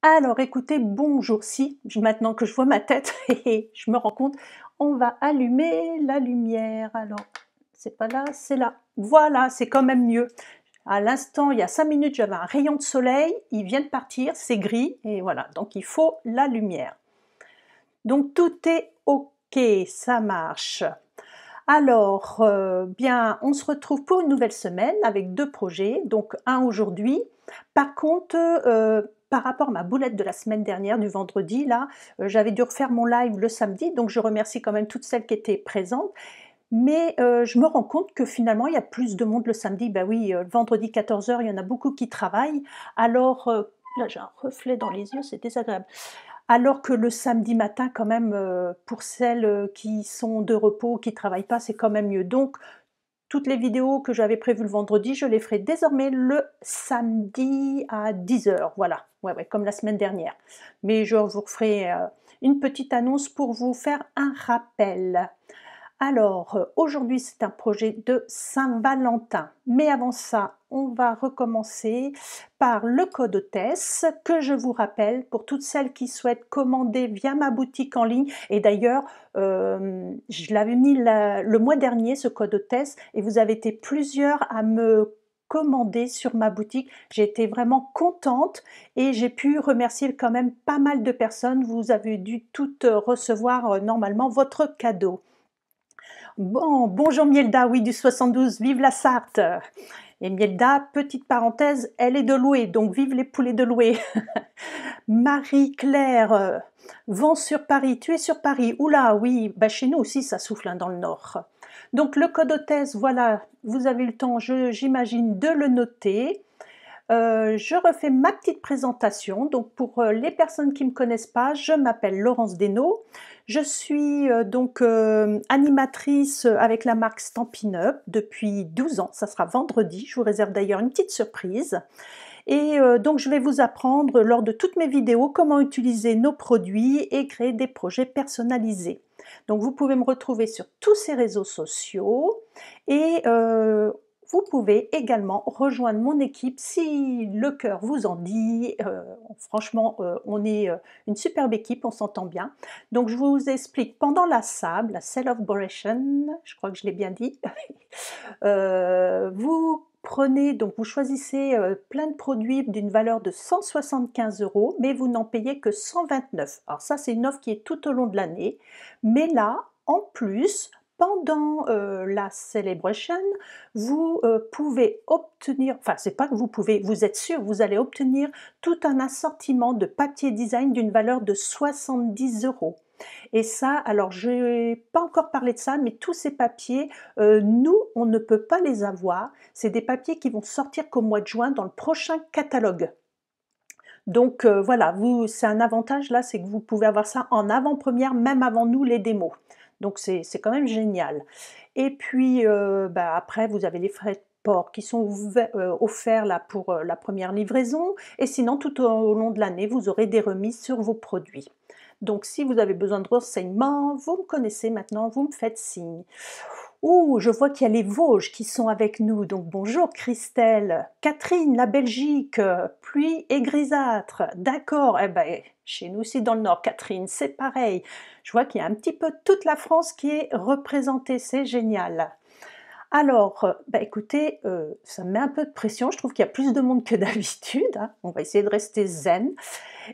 Alors écoutez, bonjour, si, maintenant que je vois ma tête, je me rends compte, on va allumer la lumière. Alors, c'est pas là, c'est là. Voilà, c'est quand même mieux. À l'instant, il y a 5 minutes, j'avais un rayon de soleil, il vient de partir, c'est gris, et voilà, donc il faut la lumière. Donc tout est OK, ça marche. Alors, bien, on se retrouve pour une nouvelle semaine avec 2 projets, donc un aujourd'hui. Par contre, par rapport à ma boulette de la semaine dernière, du vendredi là, j'avais dû refaire mon live le samedi, donc je remercie quand même toutes celles qui étaient présentes. Mais, je me rends compte que finalement il y a plus de monde le samedi. Bah oui, le vendredi 14h, il y en a beaucoup qui travaillent. Alors, là j'ai un reflet dans les yeux, c'est désagréable. Alors que le samedi matin quand même, pour celles, qui sont de repos, qui travaillent pas, c'est quand même mieux. Donc toutes les vidéos que j'avais prévues le vendredi, je les ferai désormais le samedi à 10h, voilà. Ouais, ouais, comme la semaine dernière. Mais je vous referai, une petite annonce pour vous faire un rappel. Alors, aujourd'hui, c'est un projet de Saint-Valentin. Mais avant ça, on va recommencer par le code hôtesse que je vous rappelle pour toutes celles qui souhaitent commander via ma boutique en ligne. Et d'ailleurs, je l'avais mis le mois dernier, ce code hôtesse, et vous avez été plusieurs à me commander sur ma boutique. J'ai été vraiment contente et j'ai pu remercier quand même pas mal de personnes. Vous avez dû toutes recevoir normalement votre cadeau. Bon, bonjour Mielda, oui, du 72, vive la Sarthe. Et Mielda, petite parenthèse, elle est de Loué, donc vive les poulets de Loué. Marie-Claire, vent sur Paris, tu es sur Paris. Oula, oui, bah chez nous aussi ça souffle hein, dans le nord. Donc le code hôtesse, voilà, vous avez eu le temps, j'imagine, de le noter. Je refais ma petite présentation. Donc pour les personnes qui ne me connaissent pas, je m'appelle Laurence Desnaux. Je suis donc animatrice avec la marque Stampin' Up depuis 12 ans. Ça sera vendredi. Je vous réserve d'ailleurs une petite surprise. Et donc je vais vous apprendre lors de toutes mes vidéos comment utiliser nos produits et créer des projets personnalisés. Donc vous pouvez me retrouver sur tous ces réseaux sociaux et vous pouvez également rejoindre mon équipe si le cœur vous en dit. Franchement, on est une superbe équipe, on s'entend bien. Donc je vous explique pendant la SAB, la Celebration, je crois que je l'ai bien dit, vous prenez, donc vous choisissez plein de produits d'une valeur de 175 €, mais vous n'en payez que 129. Alors ça, c'est une offre qui est tout au long de l'année. Mais là, en plus, pendant la Celebration, vous pouvez obtenir, enfin c'est pas que vous pouvez, vous êtes sûr, vous allez obtenir tout un assortiment de papier design d'une valeur de 70 €. Et ça, alors je n'ai pas encore parlé de ça, mais tous ces papiers, nous, on ne peut pas les avoir. C'est des papiers qui vont sortir qu'au mois de juin dans le prochain catalogue. Donc voilà, c'est un avantage là, c'est que vous pouvez avoir ça en avant-première, même avant nous les démos. Donc c'est quand même génial. Et puis bah, après, vous avez les frais de port qui sont offerts là pour la première livraison. Et sinon, tout au long de l'année, vous aurez des remises sur vos produits. Donc si vous avez besoin de renseignements, vous me connaissez maintenant, vous me faites signe. Ouh, je vois qu'il y a les Vosges qui sont avec nous, donc bonjour Christelle. Catherine, la Belgique, pluie et grisâtre. D'accord, eh ben, chez nous aussi dans le nord, Catherine, c'est pareil. Je vois qu'il y a un petit peu toute la France qui est représentée, c'est génial. Alors, bah écoutez, ça me met un peu de pression, je trouve qu'il y a plus de monde que d'habitude, hein. On va essayer de rester zen.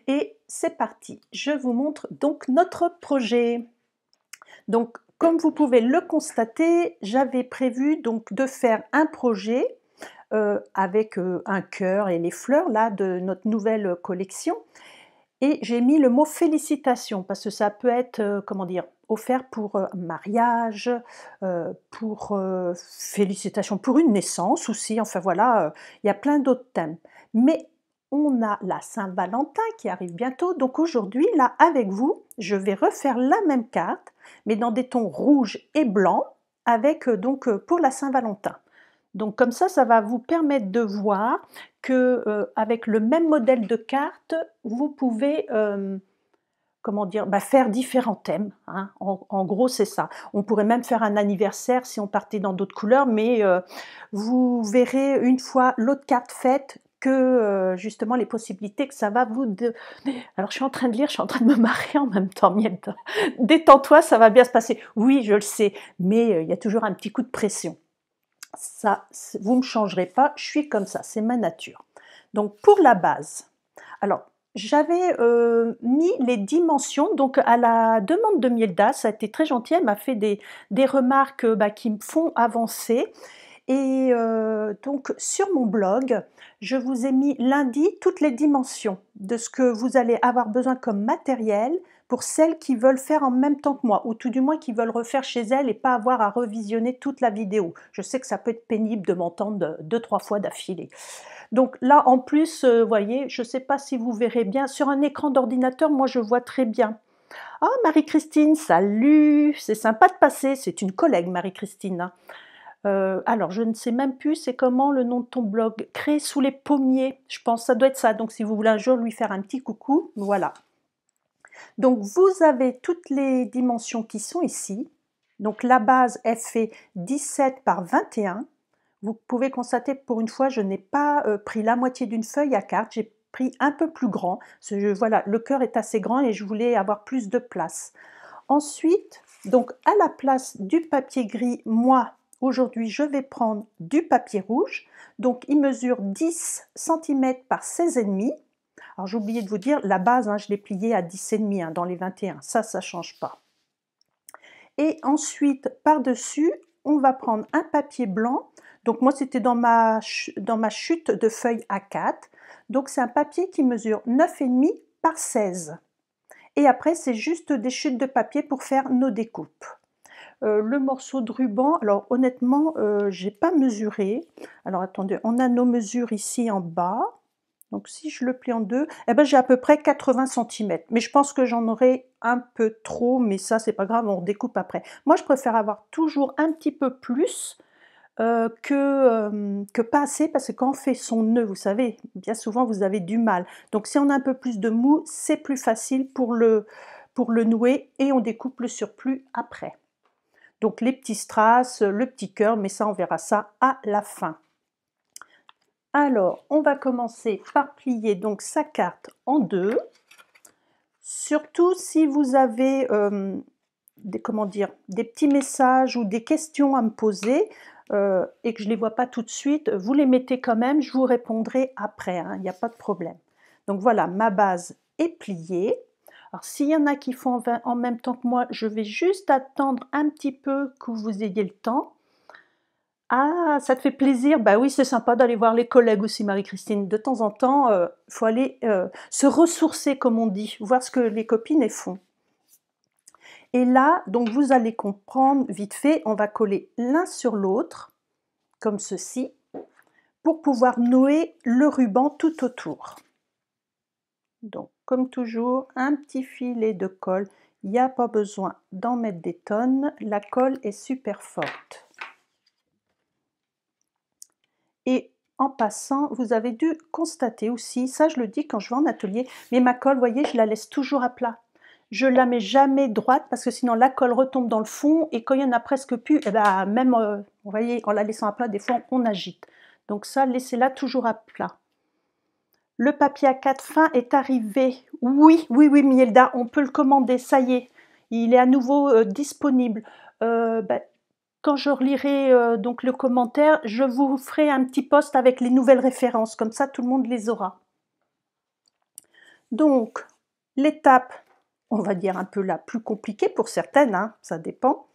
Et c'est parti, je vous montre donc notre projet. Donc, comme vous pouvez le constater, j'avais prévu donc de faire un projet avec un cœur et les fleurs là de notre nouvelle collection. Et j'ai mis le mot félicitations parce que ça peut être, comment dire, offert pour un mariage, pour félicitations pour une naissance aussi, enfin voilà, il y a plein d'autres thèmes. Mais on a la Saint-Valentin qui arrive bientôt, donc aujourd'hui, là, avec vous, je vais refaire la même carte, mais dans des tons rouge et blanc, avec donc pour la Saint-Valentin. Donc comme ça va vous permettre de voir que avec le même modèle de carte, vous pouvez comment dire, bah, faire différents thèmes, hein. En gros, c'est ça. On pourrait même faire un anniversaire si on partait dans d'autres couleurs, mais vous verrez une fois l'autre carte faite que justement les possibilités que ça va vous donner. Alors je suis en train de lire, je suis en train de me marrer en même temps, Miette. Détends-toi, ça va bien se passer. Oui, je le sais, mais il y a toujours un petit coup de pression. Ça, vous ne me changerez pas, je suis comme ça, c'est ma nature. Donc pour la base, alors j'avais mis les dimensions, donc à la demande de Mielda, ça a été très gentil, elle m'a fait des remarques qui me font avancer. Et donc sur mon blog, je vous ai mis lundi toutes les dimensions de ce que vous allez avoir besoin comme matériel pour celles qui veulent faire en même temps que moi, ou tout du moins qui veulent refaire chez elles et pas avoir à revisionner toute la vidéo. Je sais que ça peut être pénible de m'entendre 2-3 fois d'affilée. Donc là, en plus, voyez, je ne sais pas si vous verrez bien, sur un écran d'ordinateur, moi je vois très bien. Ah, Marie-Christine, salut! C'est sympa de passer, c'est une collègue, Marie-Christine, hein. Alors je ne sais même plus c'est comment le nom de ton blog, Créer sous les pommiers, je pense, ça doit être ça. Donc si vous voulez un jour lui faire un petit coucou, voilà. Donc vous avez toutes les dimensions qui sont ici. Donc la base, elle fait 17 par 21. Vous pouvez constater que pour une fois, je n'ai pas pris la moitié d'une feuille à carte, j'ai pris un peu plus grand. Voilà, le cœur est assez grand et je voulais avoir plus de place. Ensuite, donc à la place du papier gris, moi, aujourd'hui, je vais prendre du papier rouge. Donc il mesure 10 cm par 16,5. Alors j'ai oublié de vous dire, la base, je l'ai plié à 10,5 dans les 21. Ça ne change pas. Et ensuite, par-dessus, on va prendre un papier blanc. Donc moi, c'était dans ma chute de feuilles A4. Donc c'est un papier qui mesure 9,5 par 16. Et après, c'est juste des chutes de papier pour faire nos découpes. Le morceau de ruban, alors honnêtement, j'ai pas mesuré. Alors attendez, on a nos mesures ici en bas. Donc si je le plie en deux, eh ben, j'ai à peu près 80 cm. Mais je pense que j'en aurai un peu trop, mais ça c'est pas grave, on redécoupe après. Moi je préfère avoir toujours un petit peu plus que pas assez, parce que quand on fait son nœud, vous savez, bien souvent vous avez du mal. Donc si on a un peu plus de mou, c'est plus facile pour le nouer et on découpe le surplus après. Donc les petits strass, le petit cœur, mais ça on verra ça à la fin. Alors, on va commencer par plier donc sa carte en deux. Surtout si vous avez des petits messages ou des questions à me poser et que je ne les vois pas tout de suite, vous les mettez quand même, je vous répondrai après, il n'y a pas de problème. Donc voilà, ma base est pliée. Alors s'il y en a qui font en même temps que moi, je vais juste attendre un petit peu que vous ayez le temps. Ah, ça te fait plaisir? Bah oui, c'est sympa d'aller voir les collègues aussi, Marie-Christine. De temps en temps, faut aller se ressourcer, comme on dit, voir ce que les copines font. Et là, donc vous allez comprendre vite fait, on va coller l'un sur l'autre, comme ceci, pour pouvoir nouer le ruban tout autour. Donc, comme toujours, un petit filet de colle. Il n'y a pas besoin d'en mettre des tonnes, la colle est super forte. Et en passant, vous avez dû constater aussi, ça je le dis quand je vais en atelier, mais ma colle, vous voyez, je la laisse toujours à plat. Je la mets jamais droite parce que sinon la colle retombe dans le fond et quand il y en a presque plus, eh ben, même, vous voyez, en la laissant à plat, des fois on agite. Donc ça, laissez-la toujours à plat. Le papier A4 fin est arrivé. Oui, oui, oui, Mielda, on peut le commander, ça y est. Il est à nouveau disponible. Quand je relirai donc le commentaire, je vous ferai un petit post avec les nouvelles références, comme ça tout le monde les aura. Donc, l'étape, on va dire un peu la plus compliquée pour certaines, ça dépend,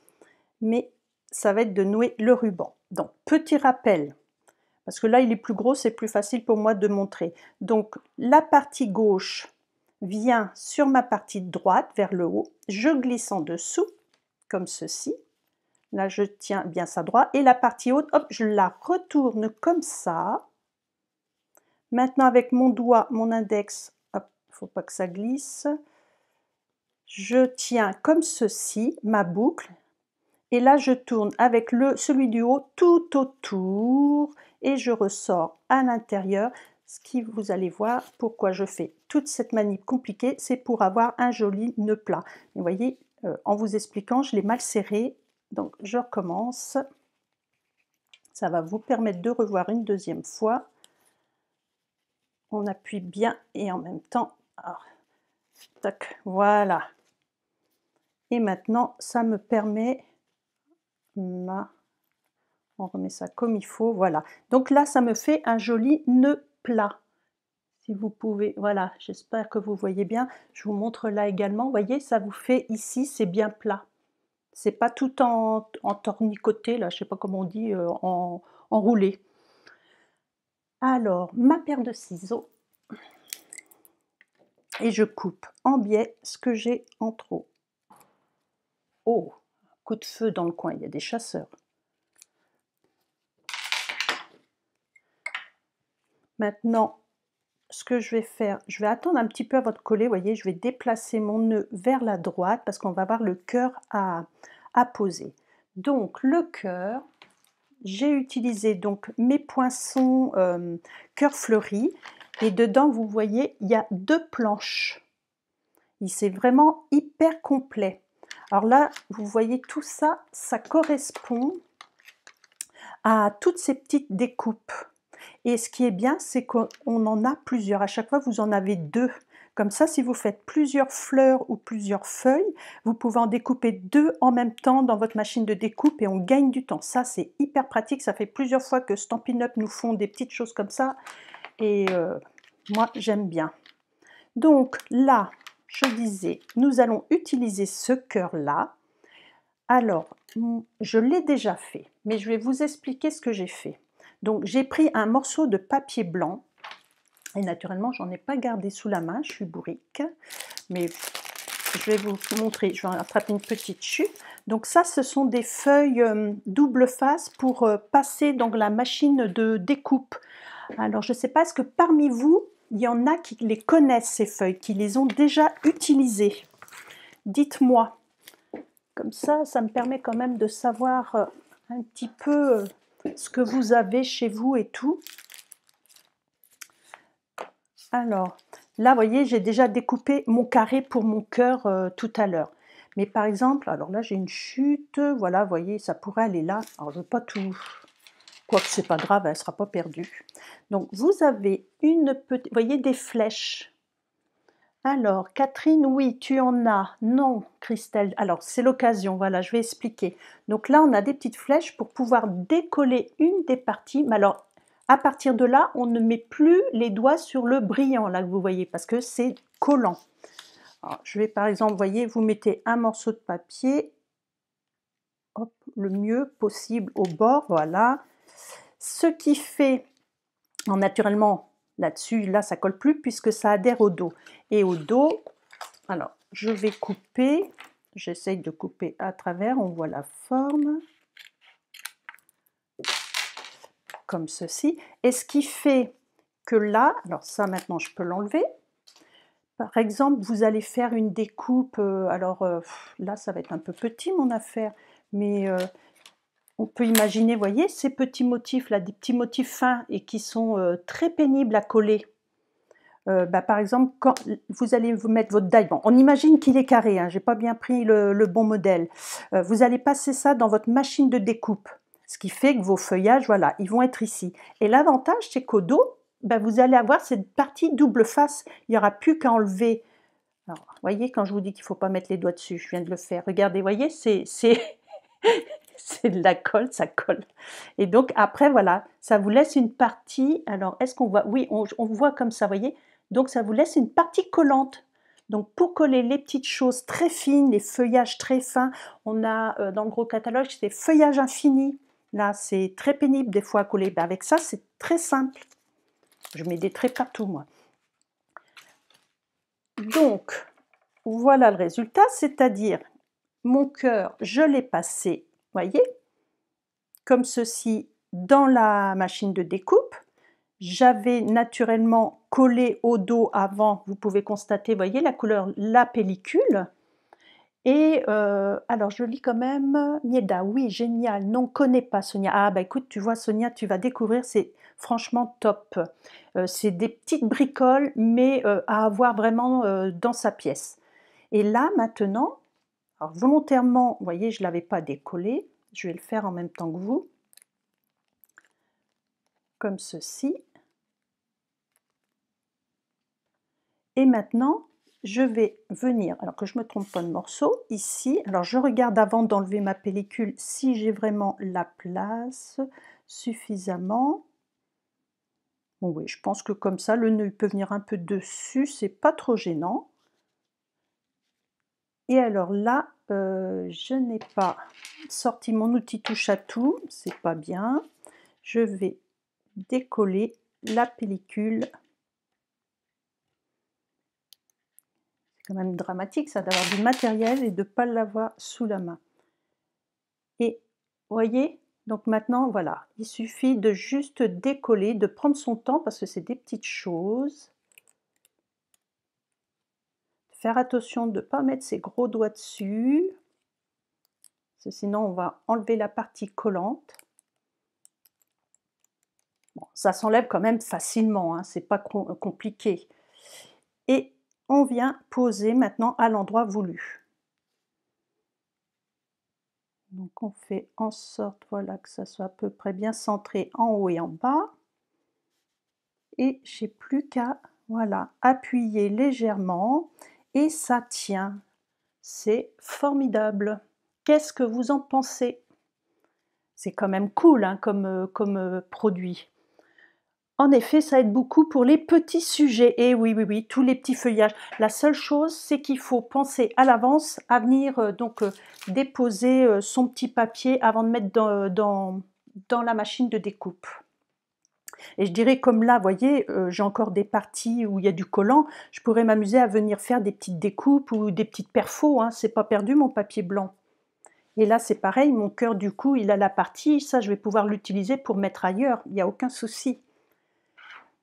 mais ça va être de nouer le ruban. Donc, petit rappel, parce que là il est plus gros, c'est plus facile pour moi de montrer. Donc, la partie gauche vient sur ma partie droite, vers le haut, je glisse en dessous, comme ceci. Là, je tiens bien ça droit. Et la partie haute, hop, je la retourne comme ça. Maintenant, avec mon doigt, mon index, hop, il ne faut pas que ça glisse. Je tiens comme ceci ma boucle. Et là, je tourne avec celui du haut tout autour. Et je ressors à l'intérieur. Ce qui, vous allez voir, pourquoi je fais toute cette manip compliquée, c'est pour avoir un joli nœud plat. Vous voyez, en vous expliquant, je l'ai mal serré. Donc je recommence, ça va vous permettre de revoir une deuxième fois. on appuie bien et en même temps, alors, tac, voilà. Et maintenant, ça me permet, là, on remet ça comme il faut, voilà. Donc là, ça me fait un joli nœud plat. Si vous pouvez, voilà, j'espère que vous voyez bien. Je vous montre là également, vous voyez, ça vous fait ici, c'est bien plat. C'est pas tout en tornicoté, là, je sais pas comment on dit, en enroulé. Alors, ma paire de ciseaux et je coupe en biais ce que j'ai en trop. Oh, coup de feu dans le coin, il y a des chasseurs. Maintenant, ce que je vais faire, je vais attendre un petit peu avant de coller, vous voyez, je vais déplacer mon nœud vers la droite parce qu'on va avoir le cœur à poser. Donc le cœur, j'ai utilisé donc mes poinçons cœur fleuri et dedans vous voyez il y a 2 planches. C'est vraiment hyper complet. Alors là vous voyez tout ça, ça correspond à toutes ces petites découpes. Et ce qui est bien, c'est qu'on en a plusieurs. À chaque fois, vous en avez 2. Comme ça, si vous faites plusieurs fleurs ou plusieurs feuilles, vous pouvez en découper 2 en même temps dans votre machine de découpe et on gagne du temps. Ça, c'est hyper pratique. Ça fait plusieurs fois que Stampin' Up nous font des petites choses comme ça. Et moi, j'aime bien. Donc là, je disais, nous allons utiliser ce cœur-là. Alors, je l'ai déjà fait, mais je vais vous expliquer ce que j'ai fait. Donc j'ai pris un morceau de papier blanc, et naturellement j'en ai pas gardé sous la main, je suis bourrique, mais je vais vous montrer, je vais en attraper une petite chute. Donc ça, ce sont des feuilles double face pour passer dans la machine de découpe. Alors je ne sais pas, est-ce que parmi vous, il y en a qui les connaissent ces feuilles, qui les ont déjà utilisées? Dites-moi. Comme ça me permet quand même de savoir un petit peu ce que vous avez chez vous et tout. Alors, là, vous voyez, j'ai déjà découpé mon carré pour mon cœur tout à l'heure. Mais par exemple, alors là, j'ai une chute, voilà, vous voyez, ça pourrait aller là. Alors, je ne veux pas tout... Quoique, c'est pas grave, elle ne sera pas perdue. Donc, vous avez une petite... Vous voyez, des flèches. Alors, Catherine, oui, tu en as. Non, Christelle. Alors, c'est l'occasion, voilà, je vais expliquer. Donc là, on a des petites flèches pour pouvoir décoller une des parties. Mais alors, à partir de là, on ne met plus les doigts sur le brillant, là, que vous voyez, parce que c'est collant. Alors, je vais, par exemple, vous voyez, vous mettez un morceau de papier, hop, le mieux possible au bord, voilà. Ce qui fait, naturellement, là-dessus, là, ça colle plus, puisque ça adhère au dos. Et au dos, alors, je vais couper, j'essaye de couper à travers, on voit la forme, comme ceci. Et ce qui fait que là, alors ça maintenant je peux l'enlever, par exemple vous allez faire une découpe, là ça va être un peu petit mon affaire, mais on peut imaginer, vous voyez, ces petits motifs là, des petits motifs fins et qui sont très pénibles à coller. Par exemple, quand vous allez vous mettre votre die, bon, on imagine qu'il est carré, hein, j'ai pas bien pris le bon modèle. Vous allez passer ça dans votre machine de découpe, ce qui fait que vos feuillages, voilà, ils vont être ici. Et l'avantage, c'est qu'au dos, vous allez avoir cette partie double face, il n'y aura plus qu'à enlever. Alors, vous voyez, quand je vous dis qu'il ne faut pas mettre les doigts dessus, je viens de le faire. Regardez, vous voyez, c'est c'est de la colle, ça colle. Et donc après, voilà, ça vous laisse une partie. Alors, est-ce qu'on voit? Oui, on voit comme ça, vous voyez. Donc, ça vous laisse une partie collante. Donc, pour coller les petites choses très fines, les feuillages très fins, on a dans le gros catalogue, c'est feuillage infini. Là, c'est très pénible des fois à coller. Avec ça, c'est très simple. Je mets des traits partout, moi. Donc, voilà le résultat, c'est-à-dire mon cœur, je l'ai passé, voyez, comme ceci dans la machine de découpe. J'avais naturellement collé au dos avant, vous pouvez constater, voyez la couleur, la pellicule. Et alors je lis quand même, Mieda, oui, génial, non, connais pas Sonia. Ah bah écoute, tu vois Sonia, tu vas découvrir, c'est franchement top. C'est des petites bricoles, mais à avoir vraiment dans sa pièce. Et là maintenant, alors volontairement, vous voyez, je ne l'avais pas décollé, je vais le faire en même temps que vous, comme ceci. Et maintenant, je vais venir, alors que je ne me trompe pas de morceau, ici. Alors je regarde avant d'enlever ma pellicule si j'ai vraiment la place suffisamment. Bon oui, je pense que comme ça, le nœud peut venir un peu dessus, c'est pas trop gênant. Et alors là, je n'ai pas sorti mon outil touche à tout, c'est pas bien. Je vais décoller la pellicule. C'est quand même dramatique ça d'avoir du matériel et de ne pas l'avoir sous la main. Et vous voyez, donc maintenant voilà, il suffit de juste décoller, de prendre son temps parce que c'est des petites choses. Faire attention de ne pas mettre ses gros doigts dessus, parce que sinon on va enlever la partie collante. Bon, ça s'enlève quand même facilement, hein, c'est pas compliqué. Et on vient poser maintenant à l'endroit voulu. Donc on fait en sorte, voilà, que ça soit à peu près bien centré en haut et en bas. Et j'ai plus qu'à, voilà, appuyer légèrement et ça tient. C'est formidable. Qu'est-ce que vous en pensez? C'est quand même cool hein, comme produit. En effet, ça aide beaucoup pour les petits sujets. Et oui, oui, oui, tous les petits feuillages. La seule chose, c'est qu'il faut penser à l'avance à venir déposer son petit papier avant de mettre dans la machine de découpe. Et je dirais comme là, vous voyez, j'ai encore des parties où il y a du collant, je pourrais m'amuser à venir faire des petites découpes ou des petites perfos, hein, c'est pas perdu mon papier blanc. Et là c'est pareil, mon cœur du coup il a la partie, ça je vais pouvoir l'utiliser pour mettre ailleurs, il n'y a aucun souci.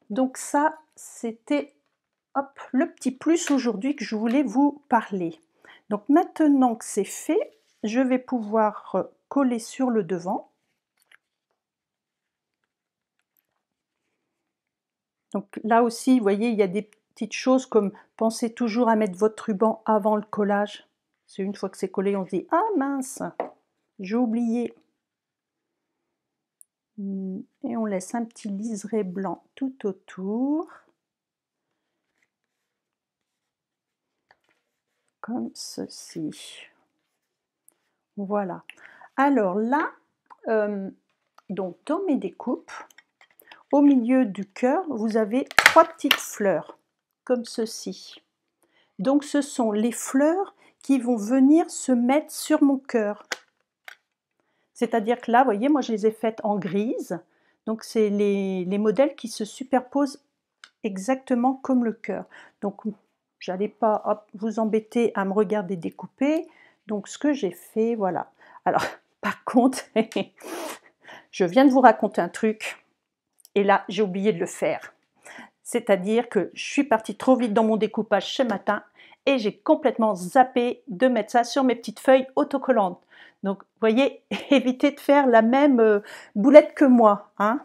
Donc ça c'était le petit plus aujourd'hui que je voulais vous parler. Donc maintenant que c'est fait, je vais pouvoir coller sur le devant. Donc là aussi, vous voyez, il y a des petites choses comme pensez toujours à mettre votre ruban avant le collage. C'est une fois que c'est collé, on se dit « Ah mince, j'ai oublié ». Et on laisse un petit liseré blanc tout autour. Comme ceci. Voilà. Alors là, donc dans mes découpes, au milieu du cœur, vous avez 3 petites fleurs, comme ceci. Donc ce sont les fleurs qui vont venir se mettre sur mon cœur. C'est-à-dire que là, vous voyez, moi je les ai faites en grise. Donc c'est les modèles qui se superposent exactement comme le cœur. Donc j'allais pas vous embêter à me regarder découper. Donc ce que j'ai fait, voilà. Alors par contre, je viens de vous raconter un truc. Et là, j'ai oublié de le faire. C'est-à-dire que je suis partie trop vite dans mon découpage ce matin et j'ai complètement zappé de mettre ça sur mes petites feuilles autocollantes. Donc, vous voyez, évitez de faire la même boulette que moi. Hein.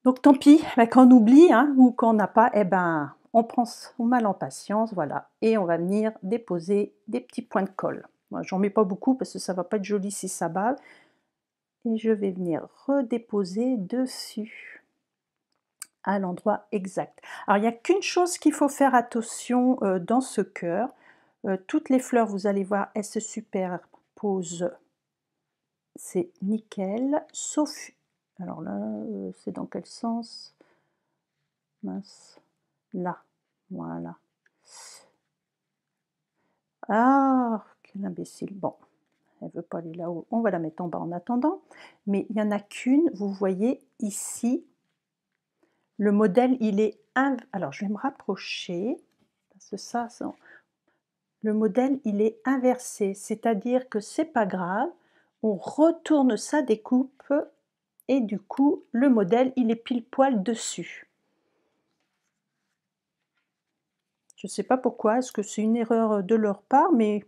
Donc, tant pis, quand on oublie hein, ou qu'on n'a pas, eh ben, on prend son mal en patience, voilà. Et on va venir déposer des petits points de colle. Moi, j'en mets pas beaucoup parce que ça va pas être joli si ça bave. Et je vais venir redéposer dessus à l'endroit exact. Alors il n'y a qu'une chose qu'il faut faire attention dans ce cœur. Toutes les fleurs, vous allez voir, elles se superposent. C'est nickel, sauf... Alors là, c'est dans quel sens? Mince. Là, voilà. Ah, quel imbécile. Bon, elle veut pas aller là-haut. On va la mettre en bas en attendant. Mais il n'y en a qu'une, vous voyez, ici. Le modèle, il est... Alors, je vais me rapprocher, parce que ça, le modèle, il est inversé, c'est-à-dire que c'est pas grave, on retourne sa découpe, et du coup, le modèle, il est pile poil dessus. Je ne sais pas pourquoi, est-ce que c'est une erreur de leur part, mais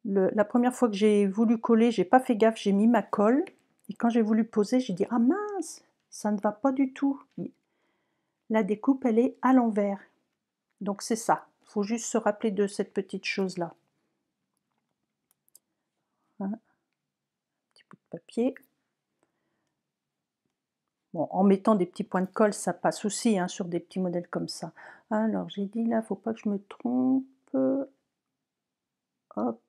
la première fois que j'ai voulu coller, j'ai pas fait gaffe, j'ai mis ma colle, et quand j'ai voulu poser, j'ai dit « Ah mince, ça ne va pas du tout ». La découpe, elle est à l'envers. Donc c'est ça, il faut juste se rappeler de cette petite chose-là. Un petit bout de papier. Bon, en mettant des petits points de colle, ça passe aussi, hein, sur des petits modèles comme ça. Alors, j'ai dit là, faut pas que je me trompe. Hop,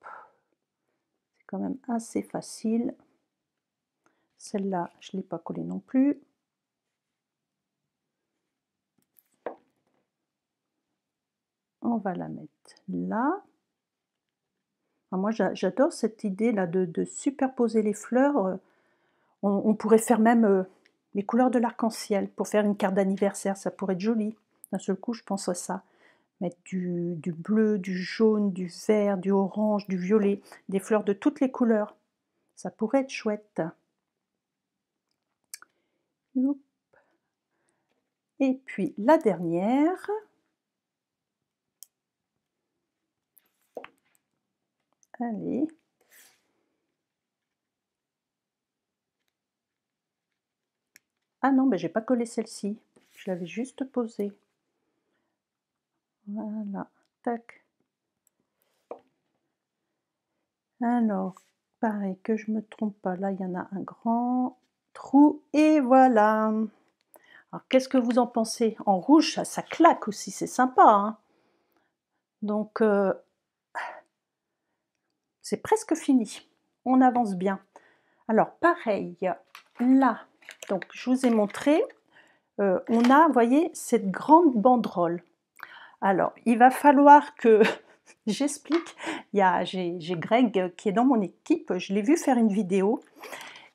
c'est quand même assez facile. Celle-là, je ne l'ai pas collée non plus. On va la mettre là. Alors moi, j'adore cette idée là de superposer les fleurs. On pourrait faire même les couleurs de l'arc-en-ciel pour faire une carte d'anniversaire, ça pourrait être joli. D'un seul coup, je pense à ça. Mettre du bleu, du jaune, du vert, du orange, du violet, des fleurs de toutes les couleurs. Ça pourrait être chouette. Et puis la dernière. Allez. Ah non, ben j'ai pas collé celle-ci. Je l'avais juste posée. Voilà, tac. Alors, pareil, que je me trompe pas, là il y en a un grand trou et voilà. Alors qu'est-ce que vous en pensez? En rouge, ça claque aussi, c'est sympa, hein. Donc c'est presque fini. On avance bien. Alors pareil, là, donc je vous ai montré, on a, vous voyez, cette grande banderole. Alors, il va falloir que j'explique. J'ai Greg qui est dans mon équipe, je l'ai vu faire une vidéo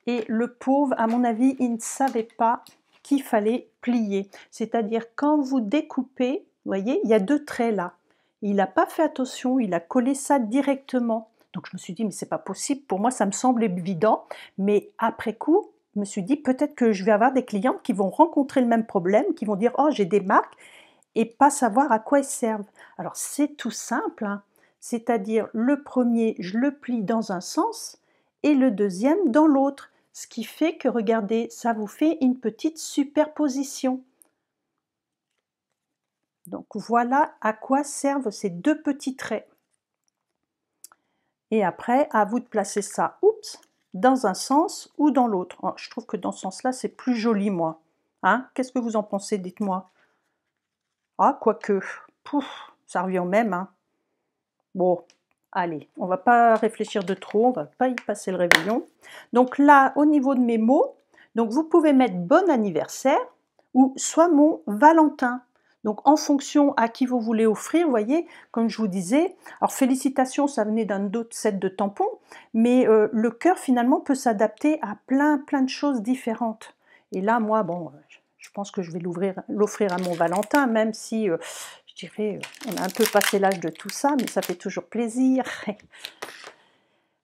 et le pauvre, à mon avis, il ne savait pas qu'il fallait plier. C'est-à-dire quand vous découpez, vous voyez, il y a 2 traits là. Il n'a pas fait attention, il a collé ça directement. Donc je me suis dit, mais c'est pas possible, pour moi ça me semble évident, mais après coup, je me suis dit peut-être que je vais avoir des clientes qui vont rencontrer le même problème, qui vont dire, oh j'ai des marques, et pas savoir à quoi elles servent. Alors c'est tout simple, hein. C'est-à-dire le premier, je le plie dans un sens, et le deuxième dans l'autre. Ce qui fait que, regardez, ça vous fait une petite superposition. Donc voilà à quoi servent ces 2 petits traits. Et après, à vous de placer ça, oups, dans un sens ou dans l'autre. Oh, je trouve que dans ce sens-là, c'est plus joli, moi. Hein? Qu'est-ce que vous en pensez? Dites-moi. Ah, quoique, pouf, ça revient au même, hein. Bon, allez, on va pas réfléchir de trop, on va pas y passer le réveillon. Donc là, au niveau de mes mots, donc vous pouvez mettre bon anniversaire ou soit mon Valentin. Donc en fonction à qui vous voulez offrir, vous voyez, comme je vous disais, alors félicitations, ça venait d'un autre set de tampons, mais le cœur finalement peut s'adapter à plein de choses différentes. Et là, moi, bon, je pense que je vais l'offrir à mon Valentin, même si je dirais, on a un peu passé l'âge de tout ça, mais ça fait toujours plaisir.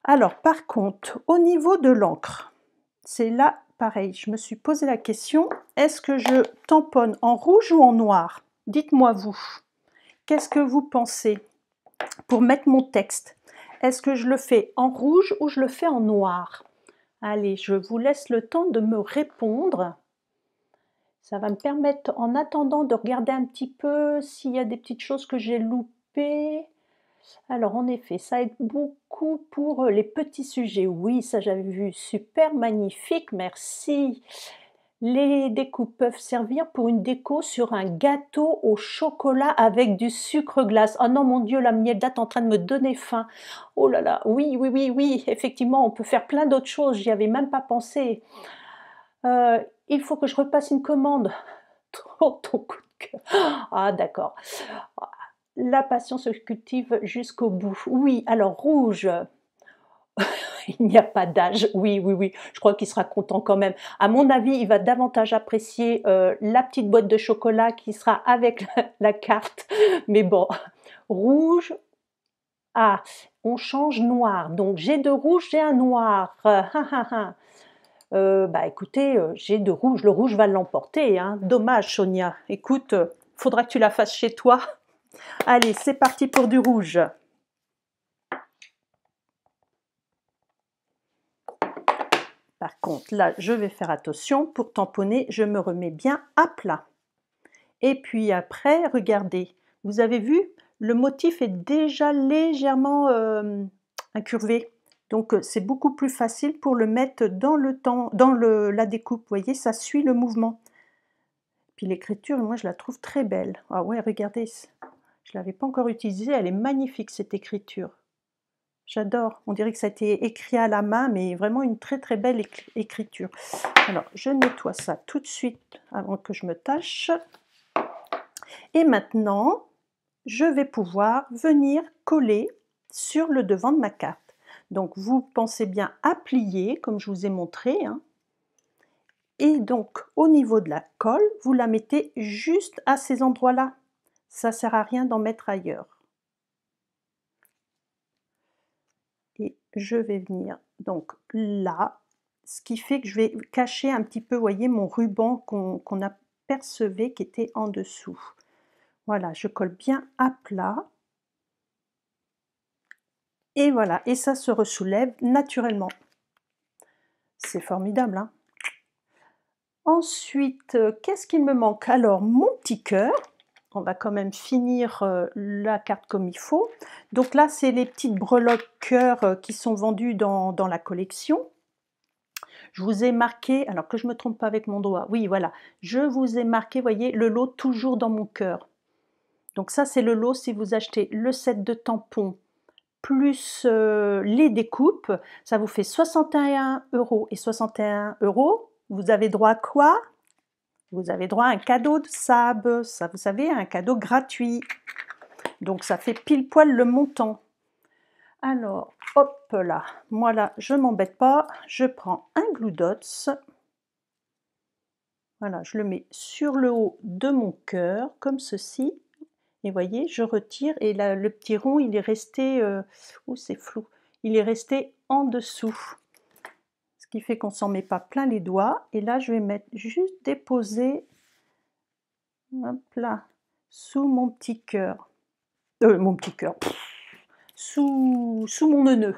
Alors, par contre, au niveau de l'encre, c'est là pareil, je me suis posé la question, est-ce que je tamponne en rouge ou en noir? Dites-moi vous, qu'est-ce que vous pensez pour mettre mon texte? Est-ce que je le fais en rouge ou je le fais en noir? Allez, je vous laisse le temps de me répondre. Ça va me permettre, en attendant, de regarder un petit peu s'il y a des petites choses que j'ai loupées. Alors, en effet, ça aide beaucoup pour les petits sujets. Oui, ça j'avais vu, super magnifique, merci. Les découpes peuvent servir pour une déco sur un gâteau au chocolat avec du sucre glace. Oh non, mon Dieu, la miel date en train de me donner faim. Oh là là, oui, oui, oui, oui, effectivement, on peut faire plein d'autres choses, j'y avais même pas pensé. Il faut que je repasse une commande. Trop ton coup de cœur. Ah d'accord. La passion se cultive jusqu'au bout. Oui, alors rouge, il n'y a pas d'âge. Oui, oui, oui, je crois qu'il sera content quand même. À mon avis, il va davantage apprécier la petite boîte de chocolat qui sera avec la carte. Mais bon, rouge, ah, on change noir. Donc j'ai de rouge, j'ai un noir. Bah écoutez, j'ai de rouge, le rouge va l'emporter, hein. Dommage Sonia. Écoute, faudra que tu la fasses chez toi. Allez, c'est parti pour du rouge. Par contre, là, je vais faire attention. Pour tamponner, je me remets bien à plat. Et puis après, regardez, vous avez vu, le motif est déjà légèrement incurvé. Donc c'est beaucoup plus facile pour le mettre dans le temps, dans la découpe. Vous voyez, ça suit le mouvement. Puis l'écriture, moi je la trouve très belle. Ah ouais, regardez, je ne l'avais pas encore utilisée, elle est magnifique cette écriture. J'adore, on dirait que ça a été écrit à la main, mais vraiment une très très belle écriture. Alors, je nettoie ça tout de suite avant que je me tâche. Et maintenant, je vais pouvoir venir coller sur le devant de ma carte. Donc, vous pensez bien à plier, comme je vous ai montré, hein. Et donc, au niveau de la colle, vous la mettez juste à ces endroits-là. Ça ne sert à rien d'en mettre ailleurs. Et je vais venir donc là, ce qui fait que je vais cacher un petit peu, vous voyez, mon ruban qu'on apercevait qui était en dessous. Voilà, je colle bien à plat. Et voilà, et ça se ressoulève naturellement. C'est formidable, hein. Ensuite, qu'est-ce qu'il me manque? Alors, mon petit cœur. On va quand même finir la carte comme il faut. Donc là, c'est les petites breloques cœur qui sont vendues dans la collection. Je vous ai marqué, alors que je ne me trompe pas avec mon doigt, oui voilà, je vous ai marqué, voyez, le lot toujours dans mon cœur. Donc ça c'est le lot si vous achetez le set de tampons plus les découpes, ça vous fait 61 € et 61 €. Vous avez droit à quoi? Vous avez droit à un cadeau de sable, ça vous savez, un cadeau gratuit. Donc ça fait pile poil le montant. Alors, hop là, moi là, je ne m'embête pas, je prends un Glue Dots. Voilà, je le mets sur le haut de mon cœur, comme ceci. Et voyez, je retire et là, le petit rond, il est resté, c'est flou, il est resté en dessous. Ce qui fait qu'on ne s'en met pas plein les doigts. Et là, je vais mettre juste déposer, hop là, sous mon petit cœur. Mon petit cœur, sous mon nœud.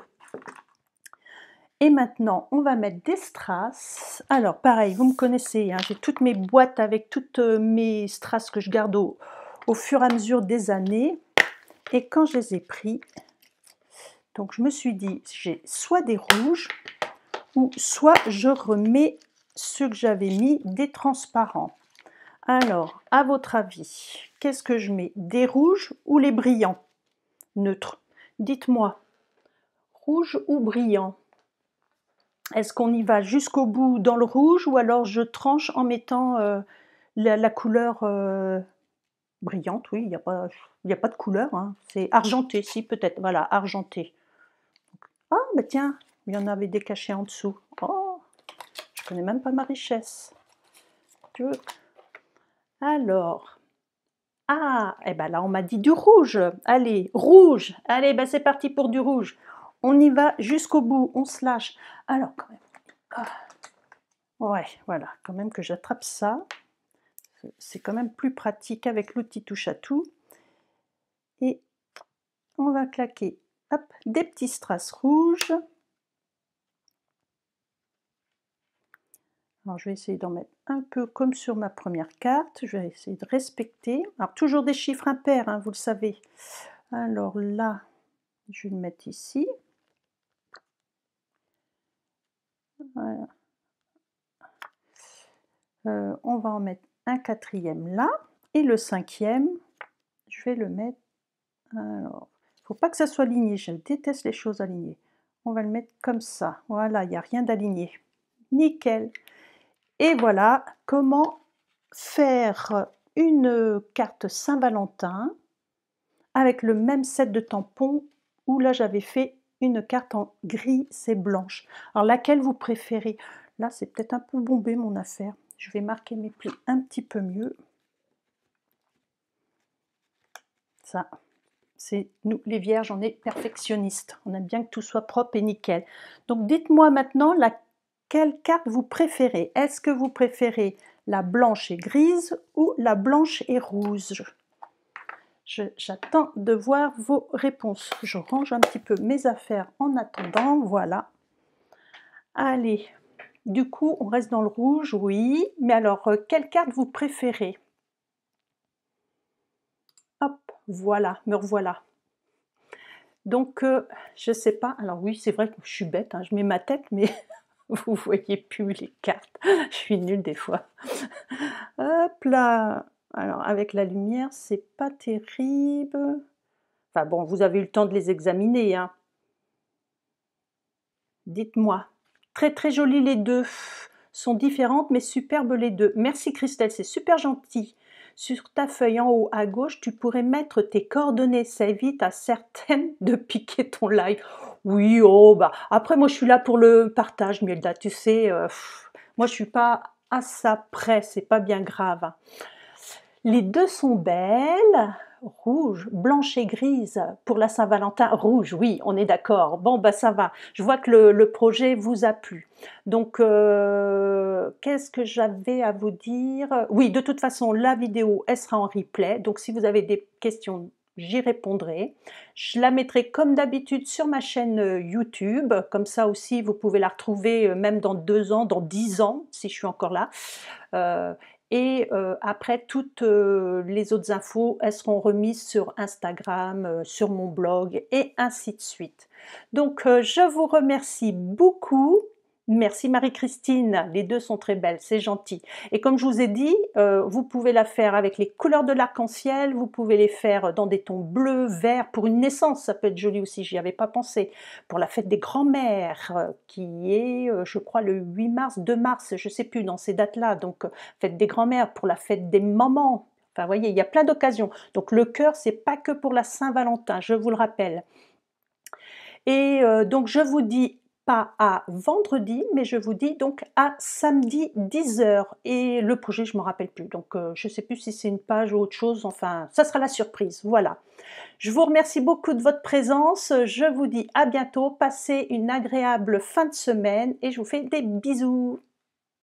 Et maintenant, on va mettre des strass. Alors, pareil, vous me connaissez, hein, j'ai toutes mes boîtes avec toutes mes strass que je garde au fur et à mesure des années. Et quand je les ai pris, donc je me suis dit, j'ai soit des rouges, ou soit je remets ceux que j'avais mis, des transparents. Alors, à votre avis, qu'est-ce que je mets? Des rouges ou les brillants? Neutres. Dites-moi, rouge ou brillant? Est-ce qu'on y va jusqu'au bout dans le rouge ou alors je tranche en mettant la couleur brillante? Oui, il n'y a pas de couleur, hein. C'est argenté, si peut-être, voilà, argenté. Ah, bah tiens, il y en avait des cachés en dessous. Oh, je connais même pas ma richesse. Alors, ah, et ben là on m'a dit du rouge. Allez, rouge. Allez, ben c'est parti pour du rouge. On y va jusqu'au bout, on se lâche. Alors quand même. Ah. Ouais, voilà, quand même que j'attrape ça. C'est quand même plus pratique avec l'outil touche à tout. Et on va claquer, hop, des petits strass rouges. Alors je vais essayer d'en mettre un peu comme sur ma première carte. Je vais essayer de respecter. Alors toujours des chiffres impairs, hein, vous le savez. Alors là, je vais le mettre ici. Voilà. On va en mettre un quatrième là. Et le cinquième, je vais le mettre. Alors, il ne faut pas que ça soit aligné. Je déteste les choses alignées. On va le mettre comme ça. Voilà, il n'y a rien d'aligné. Nickel. Et voilà comment faire une carte Saint-Valentin avec le même set de tampons où là j'avais fait une carte en gris et blanche. Alors laquelle vous préférez? Là c'est peut-être un peu bombé mon affaire. Je vais marquer mes plis un petit peu mieux. Ça, c'est nous les vierges, on est perfectionnistes. On aime bien que tout soit propre et nickel. Donc dites-moi maintenant laquelle carte vous préférez. Est-ce que vous préférez la blanche et grise ou la blanche et rouge? J'attends de voir vos réponses. Je range un petit peu mes affaires en attendant, voilà. Allez, du coup, on reste dans le rouge, oui. Mais alors, quelle carte vous préférez? Hop, voilà, me revoilà. Donc, je sais pas, alors oui, c'est vrai que je suis bête, hein, je mets ma tête, mais vous voyez plus les cartes. Je suis nulle des fois. Hop là! Alors avec la lumière, c'est pas terrible. Enfin bon, vous avez eu le temps de les examiner, hein. Dites-moi. Très, très jolies les 2. Sont différentes mais superbes les 2. Merci Christelle, c'est super gentil. Sur ta feuille en haut à gauche, tu pourrais mettre tes coordonnées, ça évite à certaines de piquer ton live. Oui, oh bah, après moi je suis là pour le partage, Milda, tu sais, moi je suis pas à ça près, c'est pas bien grave, hein. Les 2 sont belles, rouge, blanche et grise pour la Saint-Valentin. Rouge, oui, on est d'accord. Bon, bah ça va. Je vois que le projet vous a plu. Donc, qu'est-ce que j'avais à vous dire? Oui, de toute façon, la vidéo, elle sera en replay. Donc, si vous avez des questions, j'y répondrai. Je la mettrai comme d'habitude sur ma chaîne YouTube. Comme ça aussi, vous pouvez la retrouver même dans 2 ans, dans 10 ans, si je suis encore là. Et après toutes les autres infos, elles seront remises sur Instagram, sur mon blog et ainsi de suite. Donc je vous remercie beaucoup. Merci Marie-Christine, les 2 sont très belles, c'est gentil. Et comme je vous ai dit, vous pouvez la faire avec les couleurs de l'arc-en-ciel, vous pouvez les faire dans des tons bleus, verts, pour une naissance, ça peut être joli aussi, j'y avais pas pensé. Pour la fête des grands-mères, qui est, je crois, le 8 mars, 2 mars, je sais plus, dans ces dates-là, donc fête des grands-mères, pour la fête des mamans, enfin vous voyez, il y a plein d'occasions. Donc le cœur, c'est pas que pour la Saint-Valentin, je vous le rappelle. Et donc je vous dis pas à vendredi, mais je vous dis donc à samedi 10h. Et le projet, je ne me rappelle plus, donc je ne sais plus si c'est une page ou autre chose, enfin ça sera la surprise, voilà. Je vous remercie beaucoup de votre présence, je vous dis à bientôt, passez une agréable fin de semaine et je vous fais des bisous.